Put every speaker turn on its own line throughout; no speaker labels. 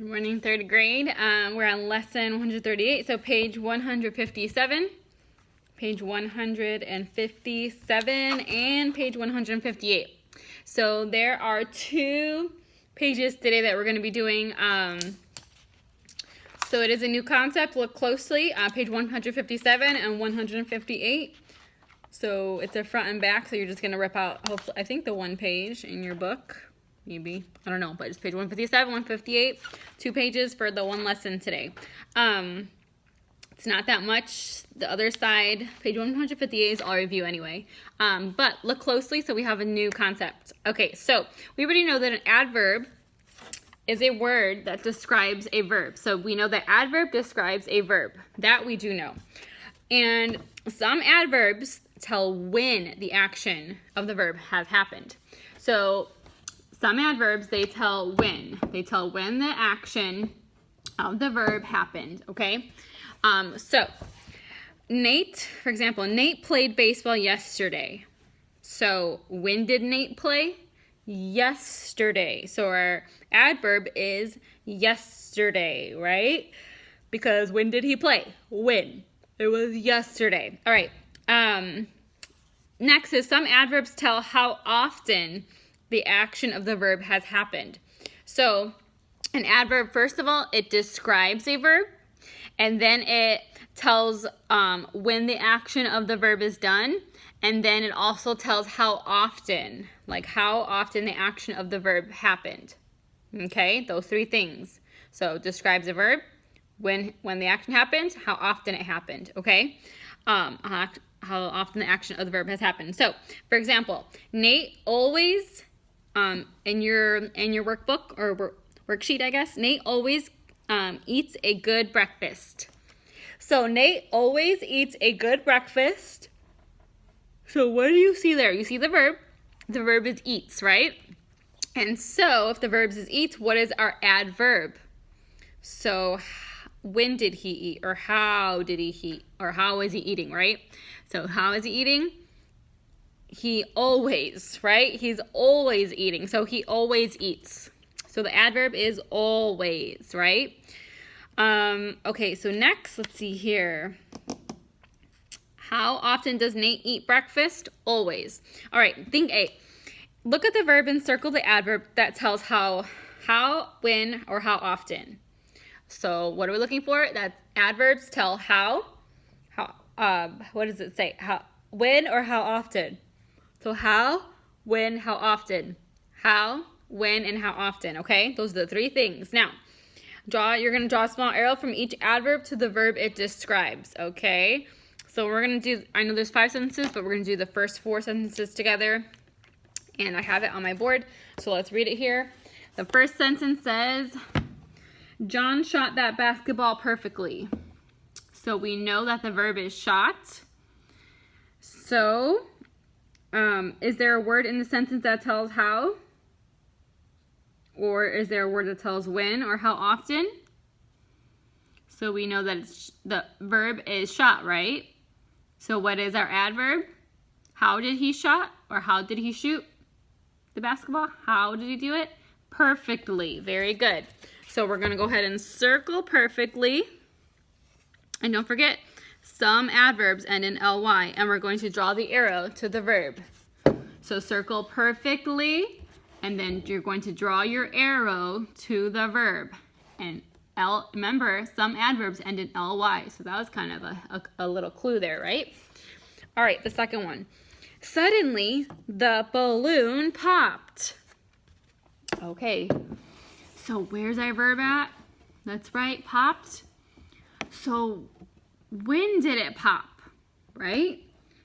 Good morning, third grade. We're on lesson 138, so page 157, page 157, and page 158. So there are two pages today that we're going to be doing. So it is a new concept. Look closely, page 157 and 158. So it's a front and back, so you're just going to rip out, hopefully, I think the one page in your book. Maybe, I don't know, but it's page 157, 158, 2 pages for the one lesson today. It's not that much. The other side, page 158 is all review anyway. But look closely so we have a new concept. Okay, so we already know that an adverb is a word that describes a verb. So we know that adverb describes a verb. That we do know. And some adverbs tell when the action of the verb has happened. So some adverbs, they tell when. They tell when the action of the verb happened, okay? So, Nate, for example, Nate played baseball yesterday. So, when did Nate play? Yesterday. So, our adverb is yesterday, right? Because when did he play? When? It was yesterday. All right. Next is some adverbs tell how often the action of the verb has happened. So an adverb, first of all, it describes a verb, and then it tells when the action of the verb is done, and then it also tells how often, like how often the action of the verb happened. Okay, those 3 things. So it describes a verb, when the action happened, how often it happened, okay? How often the action of the verb has happened. So, for example, Nate always in your workbook or worksheet, I guess, Nate always eats a good breakfast. So Nate always eats a good breakfast. So what do you see there? You see the verb. The verb is eats, right? And so if the verb is eats, what is our adverb? So when did he eat, or how did he eat, or how is he eating, right? So how is he eating? He always, right? He's always eating. So he always eats. So the adverb is always, right? Okay, so next, let's see here. How often does Nate eat breakfast? Always. All right, think A. Look at the verb and circle the adverb that tells how, when, or how often. So what are we looking for? That adverbs tell how, what does it say? How, when, or how often? So how, when, how often? How, when, and how often, okay? Those are the 3 things. Now, you're going to draw a small arrow from each adverb to the verb it describes, okay? So we're going to do, I know there's 5 sentences, but we're going to do the first 4 sentences together. And I have it on my board, so let's read it here. The first sentence says, John shot that basketball perfectly. So we know that the verb is shot. So is there a word in the sentence that tells how? Or is there a word that tells when or how often? So we know that the verb is shot, right? So what is our adverb? How did he shot, or how did he shoot the basketball? How did he do it? Perfectly. Very good. So we're going to go ahead and circle perfectly. And don't forget, some adverbs end in ly, and we're going to draw the arrow to the verb. So circle perfectly, and then you're going to draw your arrow to the verb. And remember, some adverbs end in ly, so that was kind of a little clue there, right? All right, the second one. Suddenly, the balloon popped. Okay, so where's our verb at? That's right, popped. So when did it pop, right?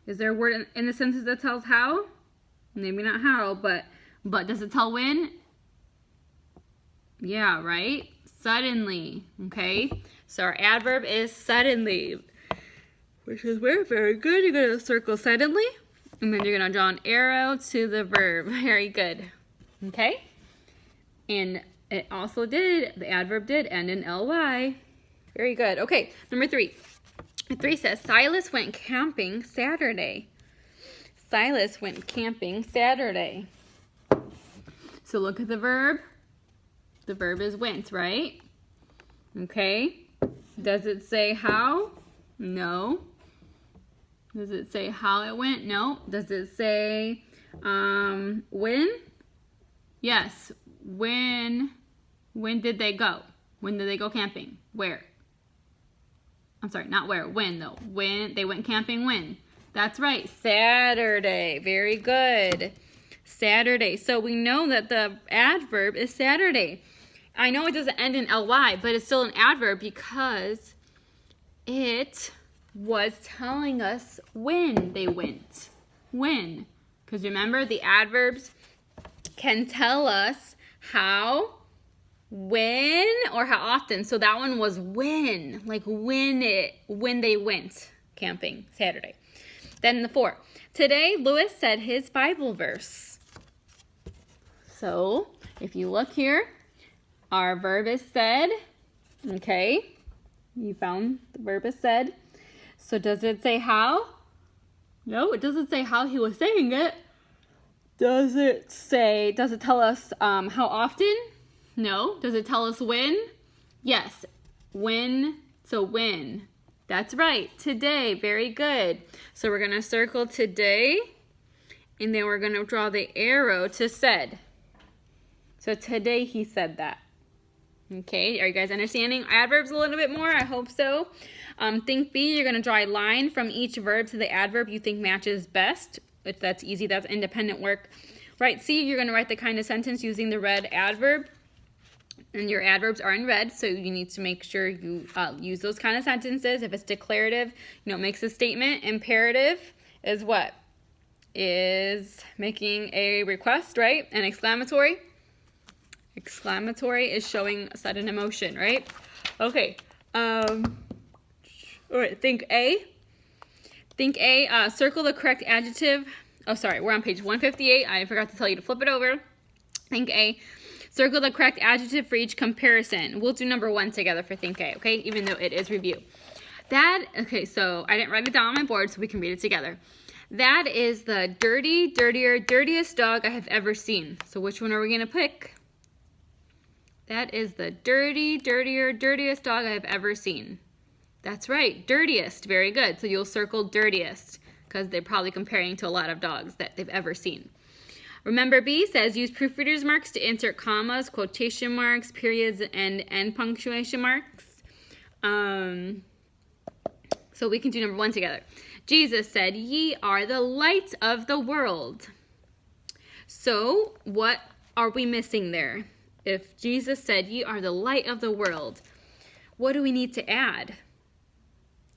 Is there a word in the sentence that tells how? Maybe not how, but does it tell when? Yeah, right? Suddenly, okay? So our adverb is suddenly, which is very good. You're going to circle suddenly, and then you're going to draw an arrow to the verb. Very good, okay? And it also the adverb did end in ly. Very good. Okay, number 3. 3 says, Silas went camping Saturday. Silas went camping Saturday. So look at the verb. The verb is went, right? Okay. Does it say how? No. Does it say how it went? No. Does it say when? Yes. When did they go? When did they go camping? Where? I'm sorry, not where. When though? When they went camping when? That's right. Saturday. Very good. Saturday. So we know that the adverb is Saturday. I know it doesn't end in ly, but it's still an adverb because it was telling us when they went. When. Because remember, the adverbs can tell us how, when, or how often. So that one was when. Like when they went camping Saturday. Then the 4. Today, Lewis said his Bible verse. So if you look here, our verb is said. Okay. You found the verb is said. So does it say how? No, it doesn't say how he was saying it. Does it tell us how often? No. Does it tell us when? Yes. When. So when. That's right. Today. Very good. So we're going to circle today. And then we're going to draw the arrow to said. So today he said that. Okay, are you guys understanding adverbs a little bit more? I hope so. Think B, you're going to draw a line from each verb to the adverb you think matches best. If that's easy, that's independent work. Right, C, you're going to write the kind of sentence using the red adverb. And your adverbs are in red, so you need to make sure you use those kind of sentences. If it's declarative, it makes a statement. Imperative is what? Is making a request, right? And exclamatory? Exclamatory is showing sudden emotion, right? Okay. All right, think A. Think A, circle the correct adjective. Oh, sorry, we're on page 158. I forgot to tell you to flip it over. Think A. Circle the correct adjective for each comparison. We'll do number 1 together for think A, okay? Even though it is review. Okay, so I didn't write it down on my board, so we can read it together. That is the dirtiest dog I have ever seen. So which one are we going to pick? That is the dirtiest dog I've ever seen. That's right, dirtiest. Very good. So you'll circle dirtiest because they're probably comparing to a lot of dogs that they've ever seen. Remember, B says use proofreader's marks to insert commas, quotation marks, periods, and end punctuation marks. So we can do number 1 together. Jesus said, "Ye are the light of the world." So what are we missing there? If Jesus said, "Ye are the light of the world," what do we need to add?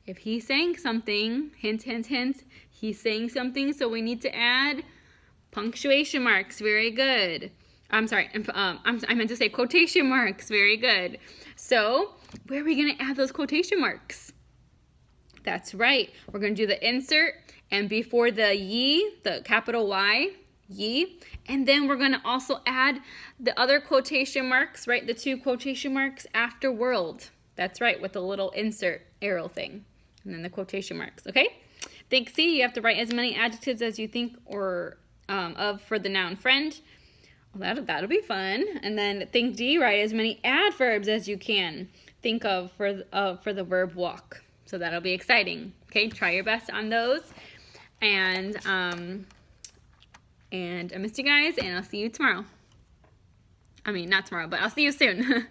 If he's saying something, hint, hint, hint, he's saying something, so we need to add punctuation marks. Very good. I'm sorry, I meant to say quotation marks. Very good. So where are we going to add those quotation marks? That's right. We're going to do the insert, and before the ye, the capital Y, ye, and then we're going to also add the other quotation marks, right? The 2 quotation marks after world. That's right, with the little insert arrow thing. And then the quotation marks, okay? Think C, you have to write as many adjectives as you think or of for the noun friend. Well, that'll be fun. And then think D, write as many adverbs as you can think of for the verb walk. So that'll be exciting. Okay, try your best on those. And I missed you guys, and I'll see you tomorrow. I mean, not tomorrow, but I'll see you soon.